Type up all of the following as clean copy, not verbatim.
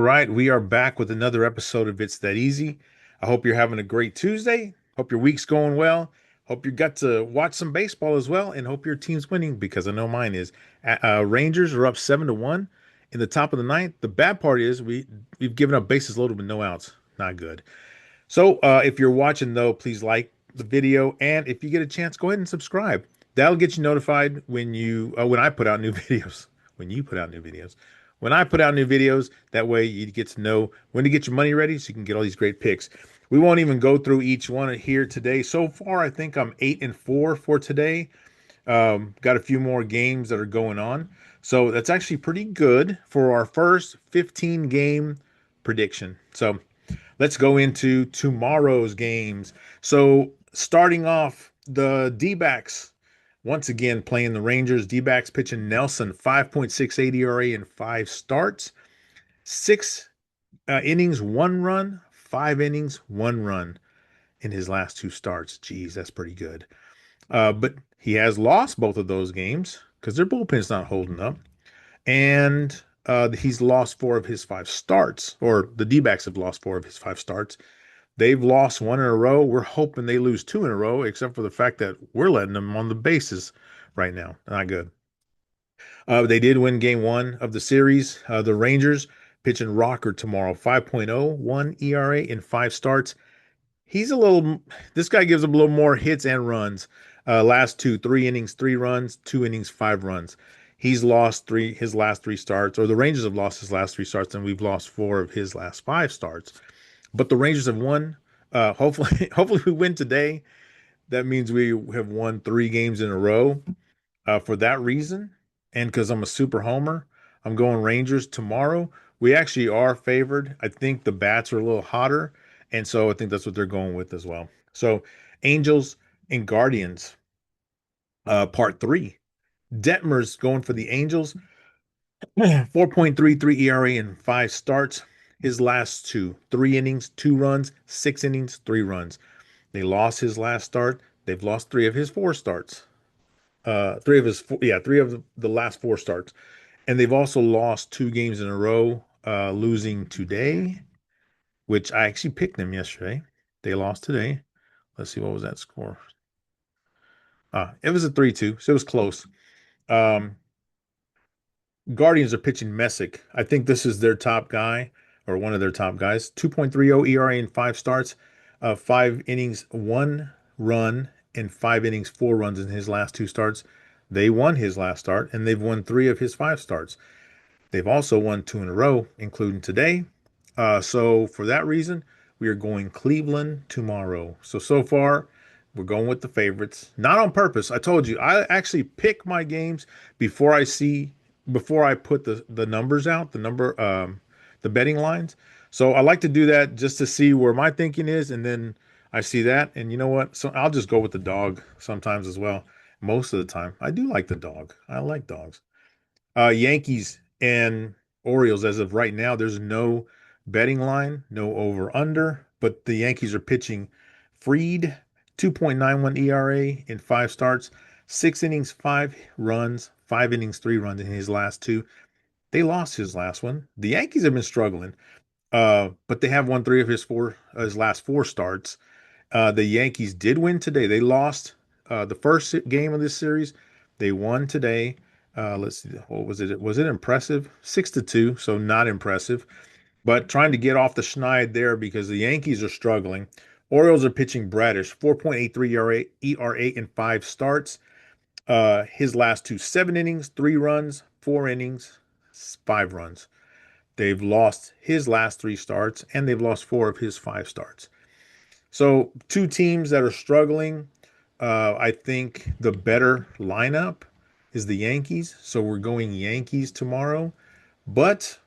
right, we are back with another episode of It's That Easy. I hope you're having a great Tuesday. Hope your week's going well. Hope you got to watch some baseball as well, and hope your team's winning because I know mine is. Rangers are up 7-1 in the top of the ninth. The bad part is we've given up bases loaded with no outs. Not good. So if you're watching though, please like the video, and if you get a chance, go ahead and subscribe. That'll get you notified when I put out new videos. When you put out new videos. When I put out new videos, that way you get to know when to get your money ready so you can get all these great picks. We won't even go through each one here today. So far, I think I'm 8-4 for today. Got a few more games that are going on. So that's actually pretty good for our first 15 game prediction. So let's go into tomorrow's games. So starting off, the D-backs once again playing the Rangers. D-backs pitching Nelson, 5.68 ERA in 5 starts, 6 innings, 1 run, 5 innings, 1 run in his last 2 starts. Geez, that's pretty good. But he has lost both of those games because their bullpen's not holding up. And he's lost 4 of his 5 starts, or the D-backs have lost 4 of his 5 starts. They've lost one in a row. We're hoping they lose 2 in a row, except for the fact that we're letting them on the bases right now. Not good. They did win game one of the series. The Rangers pitching Rocker tomorrow, 5.01 ERA in 5 starts. He's a little, this guy gives up a little more hits and runs. Last two, 3 innings, 3 runs, 2 innings, 5 runs. He's lost his last 3 starts, or the Rangers have lost his last 3 starts, and we've lost 4 of his last 5 starts. But the Rangers have won. Hopefully, hopefully we win today. That means we have won 3 games in a row. For that reason, and because I'm a super homer, I'm going Rangers tomorrow. We actually are favored. I think the bats are a little hotter, and so I think that's what they're going with as well. So Angels and Guardians, part three. Detmer's going for the Angels. 4.33 ERA in 5 starts. His last two, 3 innings, 2 runs, 6 innings, 3 runs. They lost his last start. They've lost 3 of his 4 starts. Three of the last 4 starts. And they've also lost 2 games in a row, losing today, which I actually picked them yesterday. They lost today. Let's see, what was that score? It was a 3-2, so it was close. Um, Guardians are pitching Messick. I think this is their top guy, or one of their top guys. 2.30 ERA in 5 starts, 5 innings, 1 run, and 5 innings, 4 runs in his last 2 starts. They won his last start, and they've won 3 of his 5 starts. They've also won 2 in a row, including today. So for that reason, we are going Cleveland tomorrow. So far, we're going with the favorites. Not on purpose. I told you, I actually pick my games before before I put the numbers out, the betting lines. So I like to do that just to see where my thinking is, and then I see that, and you know what? So I'll just go with the dog sometimes as well. Most of the time, I do like the dog. I like dogs. Yankees and Orioles, as of right now, there's no betting line, no over under, but the Yankees are pitching Freed, 2.91 ERA in 5 starts, 6 innings, 5 runs, 5 innings, 3 runs in his last two. They lost his last one. The Yankees have been struggling, but they have won 3 of his last 4 starts. The Yankees did win today. They lost the first game of this series. They won today. Let's see, what was it? Was it impressive? 6-2, so not impressive. But trying to get off the schneid there because the Yankees are struggling. Orioles are pitching Bradish, 4.83 ERA in 5 starts. His last two, 7 innings, 3 runs, 4 innings, 5 runs. They've lost his last 3 starts, and they've lost 4 of his 5 starts. So, two teams that are struggling. I think the better lineup is the Yankees. So, we're going Yankees tomorrow. But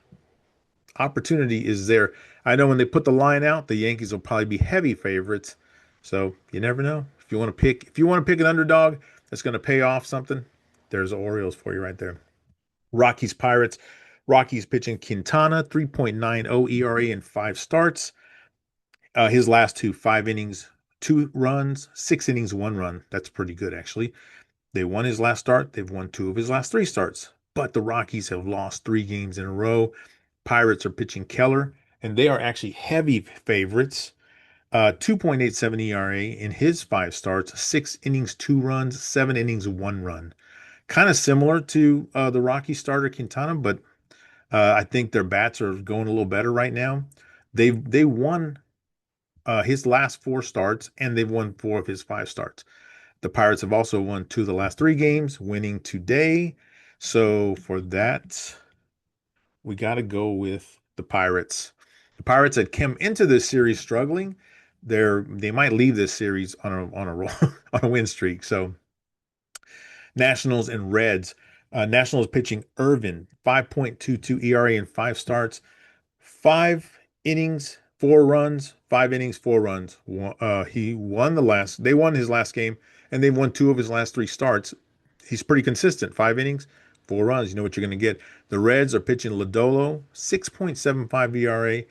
opportunity is there. I know when they put the line out, the Yankees will probably be heavy favorites. So, you never know. If you want to pick an underdog that's going to pay off something, there's the Orioles for you right there. Rockies Pirates. Rockies pitching Quintana, 3.90 ERA in 5 starts. His last two, 5 innings, 2 runs, 6 innings, 1 run. That's pretty good, actually. They won his last start. They've won 2 of his last 3 starts. But the Rockies have lost 3 games in a row. Pirates are pitching Keller, and they are actually heavy favorites. 2.87 ERA in his 5 starts, 6 innings, 2 runs, 7 innings, 1 run. Kind of similar to the Rocky starter Quintana, but I think their bats are going a little better right now. They won his last 4 starts, and they've won 4 of his 5 starts. The Pirates have also won 2 of the last 3 games, winning today. So for that, we got to go with the Pirates. The Pirates had come into this series struggling. They might leave this series on a roll, on a win streak. So Nationals and Reds. Nationals pitching Irvin, 5.22 ERA in 5 starts, 5 innings, 4 runs, 5 innings, 4 runs. They won his last game, and they've won 2 of his last 3 starts. He's pretty consistent. 5 innings, 4 runs. You know what you're going to get. The Reds are pitching Lodolo, 6.75 ERA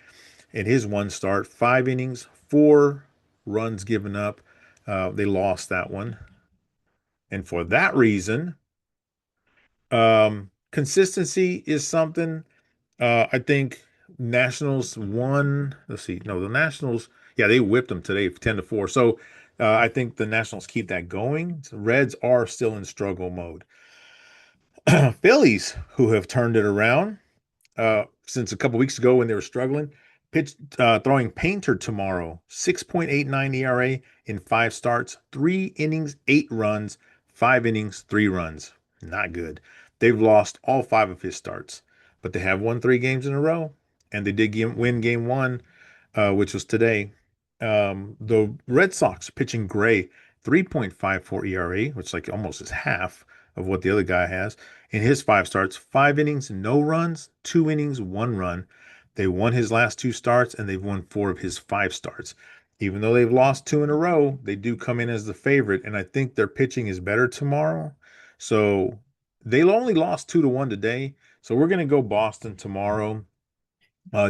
in his 1 start, 5 innings, 4 runs given up. They lost that one. And for that reason, consistency is something. I think Nationals won. Let's see. No, the Nationals, yeah, they whipped them today 10-4. So I think the Nationals keep that going. The Reds are still in struggle mode. Phillies, who have turned it around since a couple weeks ago when they were struggling, throwing Painter tomorrow, 6.89 ERA in 5 starts, 3 innings, 8 runs, 5 innings, 3 runs. Not good. They've lost all 5 of his starts, but they have won 3 games in a row, and they did win game 1, which was today. The Red Sox pitching Gray, 3.54 ERA, which like almost is half of what the other guy has. In his 5 starts, 5 innings, no runs, 2 innings, 1 run. They won his last 2 starts, and they've won 4 of his 5 starts. Even though they've lost 2 in a row, they do come in as the favorite, and I think their pitching is better tomorrow. So they only lost 2-1 today. So we're going to go Boston tomorrow,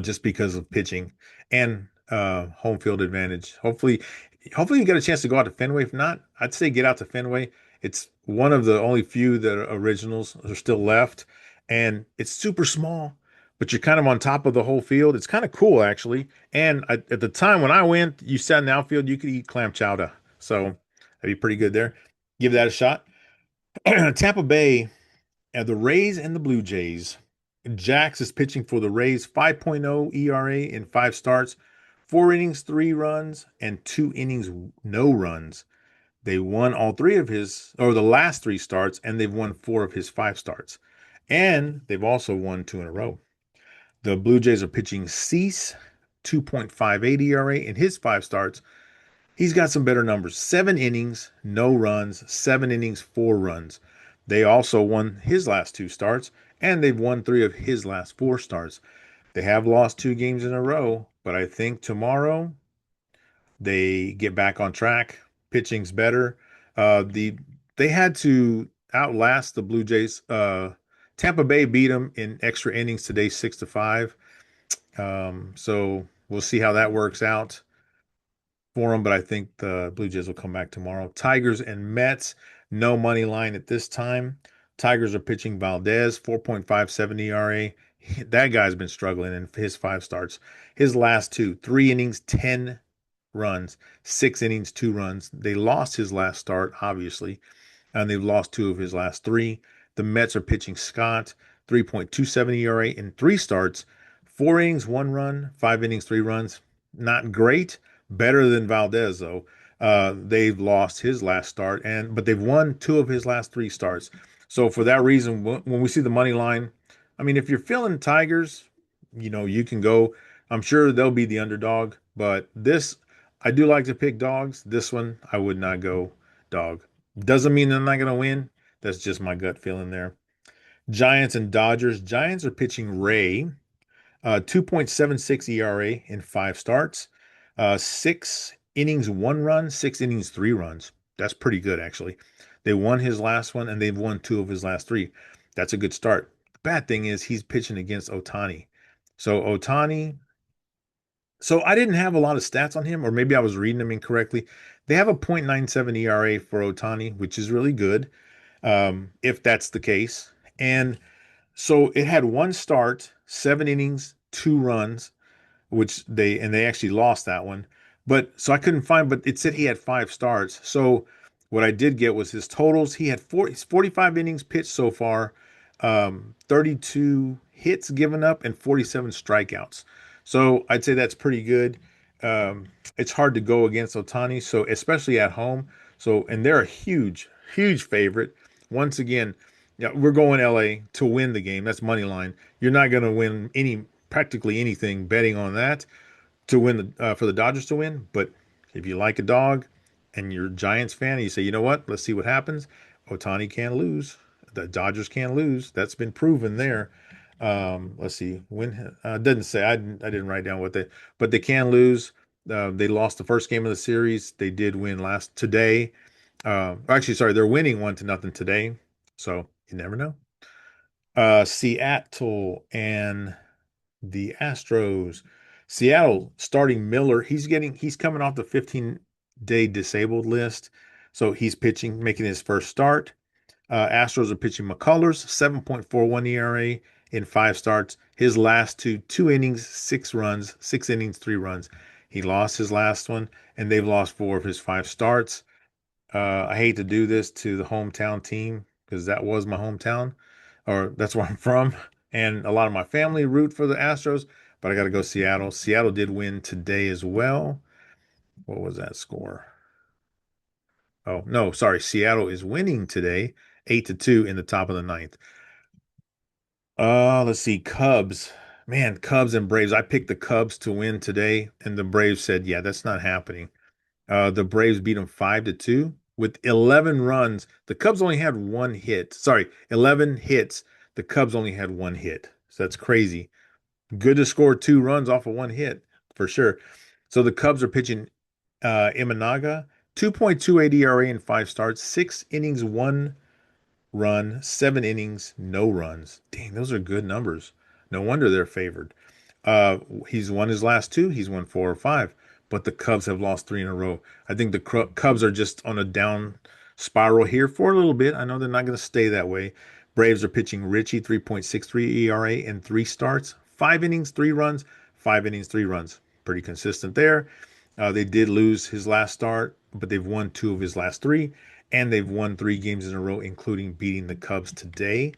just because of pitching and home field advantage. Hopefully you get a chance to go out to Fenway. If not, I'd say get out to Fenway. It's one of the only few that are originals are still left, and it's super small, but you're kind of on top of the whole field. It's kind of cool actually. And at the time when I went, you sat in the outfield, you could eat clam chowder, so that'd be pretty good there. Give that a shot. Tampa Bay, the Rays and the Blue Jays. Jax is pitching for the Rays, 5.0 ERA in 5 starts, 4 innings, 3 runs, and 2 innings, no runs. They won the last 3 starts, and they've won 4 of his 5 starts. And they've also won 2 in a row. The Blue Jays are pitching Cease, 2.58 ERA in his 5 starts. He's got some better numbers. 7 innings, no runs, 7 innings, 4 runs. They also won his last 2 starts, and they've won 3 of his last 4 starts. They have lost 2 games in a row, but I think tomorrow they get back on track. Pitching's better. They had to outlast the Blue Jays. Tampa Bay beat them in extra innings today, 6-5. So we'll see how that works out for them, but I think the Blue Jays will come back tomorrow. Tigers and Mets, no money line at this time. Tigers are pitching Valdez, 4.57 ERA. That guy's been struggling in his 5 starts. His last 2, 3 innings, 10 runs, 6 innings, 2 runs. They lost his last start, obviously, and they've lost 2 of his last 3. The Mets are pitching Scott, 3.27 ERA in 3 starts, 4 innings, 1 run, 5 innings, 3 runs. Not great. Better than Valdez, though. They've lost his last start, but they've won 2 of his last 3 starts. So for that reason, when we see the money line, I mean, if you're feeling Tigers, you can go. I'm sure they'll be the underdog, but I do like to pick dogs. This one, I would not go dog. Doesn't mean they're not going to win. That's just my gut feeling there. Giants and Dodgers. Giants are pitching Ray, 2.76 ERA in 5 starts, 6 innings, 1 run, 6 innings, 3 runs. That's pretty good, actually. They won his last one, and they've won 2 of his last 3. That's a good start. The bad thing is he's pitching against Ohtani. So I didn't have a lot of stats on him, or maybe I was reading them incorrectly. They have a .97 ERA for Ohtani, which is really good, if that's the case. And so it had 1 start, 7 innings, 2 runs, which they actually lost that one. But so I couldn't find, but it said he had 5 starts. So what I did get was his totals. He had 45 innings pitched so far, 32 hits given up, and 47 strikeouts. So I'd say that's pretty good. It's hard to go against Otani, so especially at home. So and they're a huge favorite. Once again, yeah, we're going LA to win the game. That's money line. You're not going to win practically anything betting on that to win for the Dodgers to win. But if you like a dog and you're a Giants fan and you say, you know what, let's see what happens. Otani can't lose. The Dodgers can't lose. That's been proven there. Let's see. When doesn't say. I didn't write down what but they can lose. They lost the first game of the series. They did win last today. Actually, sorry, they're winning 1-0 today. So you never know. Seattle and the Astros. Seattle starting Miller. He's coming off the 15-day disabled list. So he's pitching, making his first start. Astros are pitching McCullers, 7.41 ERA in 5 starts. His last two innings, 6 runs, 6 innings, 3 runs. He lost his last one, and they've lost 4 of his 5 starts. I hate to do this to the hometown team because that was my hometown, or that's where I'm from. And a lot of my family root for the Astros, but I got to go Seattle. Seattle did win today as well. What was that score? Oh, no, sorry. Seattle is winning today, 8-2 in the top of the ninth. Let's see. Cubs. Man, Cubs and Braves. I picked the Cubs to win today, and the Braves said, yeah, that's not happening. The Braves beat them 5-2 with 11 runs. The Cubs only had 1 hit. Sorry, 11 hits. The Cubs only had 1 hit. So that's crazy. Good to score 2 runs off of 1 hit for sure. So the Cubs are pitching Imanaga, 2.28 ERA in 5 starts, 6 innings, 1 run, 7 innings, no runs. Dang, those are good numbers. No wonder they're favored. Uh, he's won his last 2. He's won 4 or 5, but the Cubs have lost 3 in a row. I think the Cubs are just on a down spiral here for a little bit. I know they're not going to stay that way. Braves are pitching Richie, 3.63 ERA in 3 starts, 5 innings, 3 runs, 5 innings, 3 runs. Pretty consistent there. They did lose his last start, but they've won 2 of his last 3, and they've won 3 games in a row, including beating the Cubs today.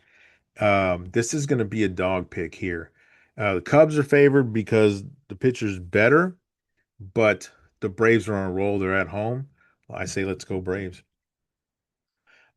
This is going to be a dog pick here. The Cubs are favored because the pitcher's better, but the Braves are on a roll. They're at home. I say let's go Braves.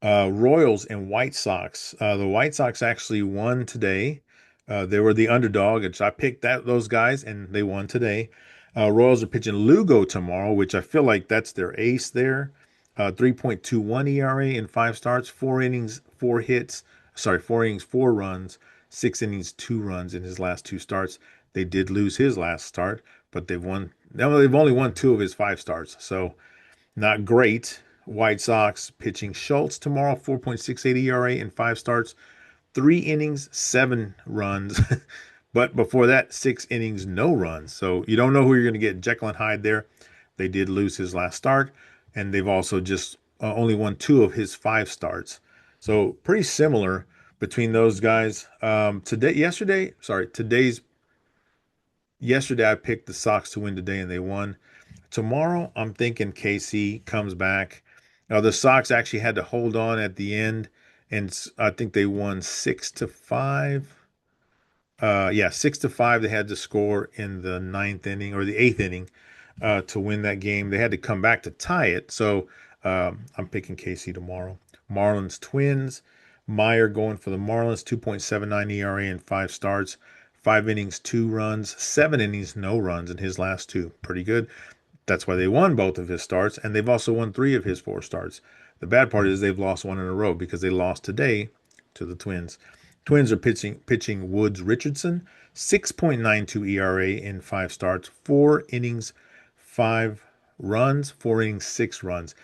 Royals and White Sox. The White Sox actually won today. They were the underdog, and so I picked those guys, and they won today. Royals are pitching Lugo tomorrow, which I feel like that's their ace there. 3.21 ERA in 5 starts, 4 innings, 4 hits. Sorry, 4 innings, 4 runs, 6 innings, 2 runs in his last 2 starts. They did lose his last start, but they've won. No, they've only won 2 of his 5 starts, so not great. White Sox pitching Schultz tomorrow, 4.68 ERA in 5 starts, 3 innings, 7 runs. But before that, 6 innings, no runs. So you don't know who you're going to get. Jekyll and Hyde there. They did lose his last start, and they've also just only won 2 of his 5 starts. So pretty similar between those guys. Yesterday I picked the Sox to win today, and they won. Tomorrow, I'm thinking KC comes back. Now, the Sox actually had to hold on at the end, and I think they won 6-5. Yeah, 6-5. They had to score in the ninth inning or the eighth inning to win that game. They had to come back to tie it. So I'm picking KC tomorrow. Marlins Twins. Meyer going for the Marlins, 2.79 ERA in 5 starts, 5 innings, 2 runs, 7 innings, no runs in his last 2. Pretty good. That's why they won both of his starts, and they've also won 3 of his 4 starts. The bad part is they've lost 1 in a row because they lost today to the Twins. Twins are pitching Woods Richardson, 6.92 ERA in 5 starts, 4 innings, 5 runs, 4 innings, 6 runs.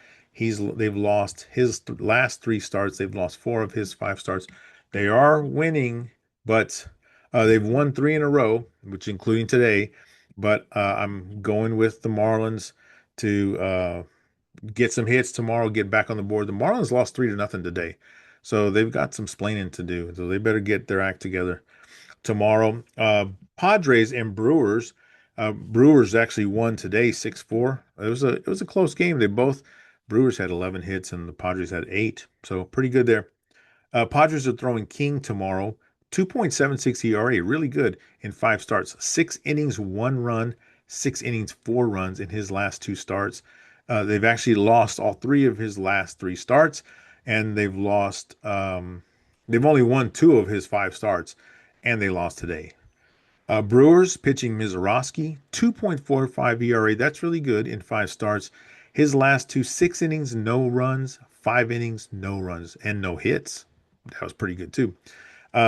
They've lost his last 3 starts. They've lost 4 of his 5 starts. They are winning, but they've won 3 in a row, which including today. But I'm going with the Marlins to get some hits tomorrow, get back on the board. The Marlins lost 3-0 today, so they've got some splaining to do. So they better get their act together. tomorrow. Padres and Brewers. Brewers actually won today 6-4. It was a close game. They both Brewers had 11 hits and the Padres had 8. So pretty good there. Padres are throwing King tomorrow. 2.76 ERA, really good in 5 starts. 6 innings, 1 run, 6 innings, 4 runs in his last 2 starts. They've actually lost all 3 of his last 3 starts, and they've only won 2 of his 5 starts, and they lost today. Brewers pitching Mizorowski, 2.45 ERA. That's really good in 5 starts. His last 6 innings, no runs, 5 innings, no runs, and no hits. That was pretty good too.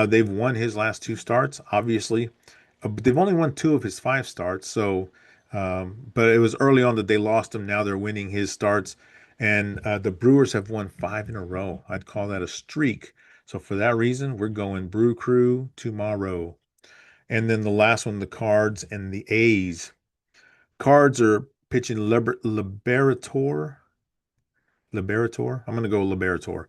They've won his last 2 starts, obviously. But they've only won 2 of his 5 starts. But it was early on that they lost him. Now they're winning his starts. And the Brewers have won 5 in a row. I'd call that a streak. So for that reason, we're going Brew Crew tomorrow. And then the last one, the Cards and the A's. Cards are pitching Liberator. Liberator. I'm going to go Liberator.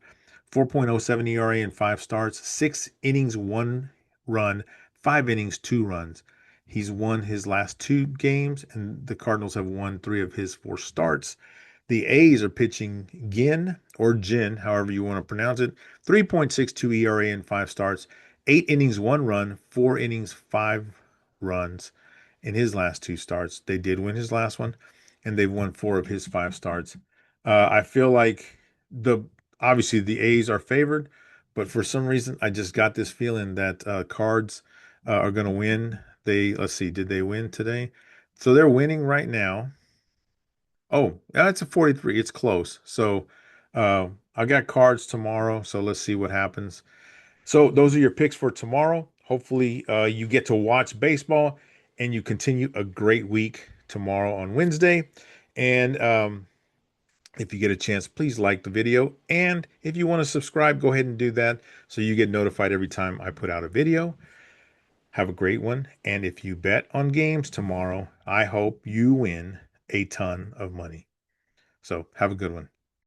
4.07 ERA in 5 starts, 6 innings, 1 run, 5 innings, 2 runs. He's won his last 2 games, and the Cardinals have won 3 of his 4 starts. The A's are pitching Gin or Jin, however you want to pronounce it. 3.62 ERA in 5 starts, 8 innings, 1 run, 4 innings, 5 runs in his last 2 starts. They did win his last one, and they've won 4 of his 5 starts. I feel like the obviously the A's are favored, but for some reason I just got this feeling that Cards are going to win. Let's see, did they win today? So they're winning right now. Oh, it's a 43. It's close. So I got Cards tomorrow. So let's see what happens. So those are your picks for tomorrow. Hopefully you get to watch baseball and you continue a great week tomorrow on Wednesday. And if you get a chance, please like the video. And if you want to subscribe, go ahead and do that so you get notified every time I put out a video. Have a great one. And if you bet on games tomorrow, I hope you win a ton of money. So have a good one.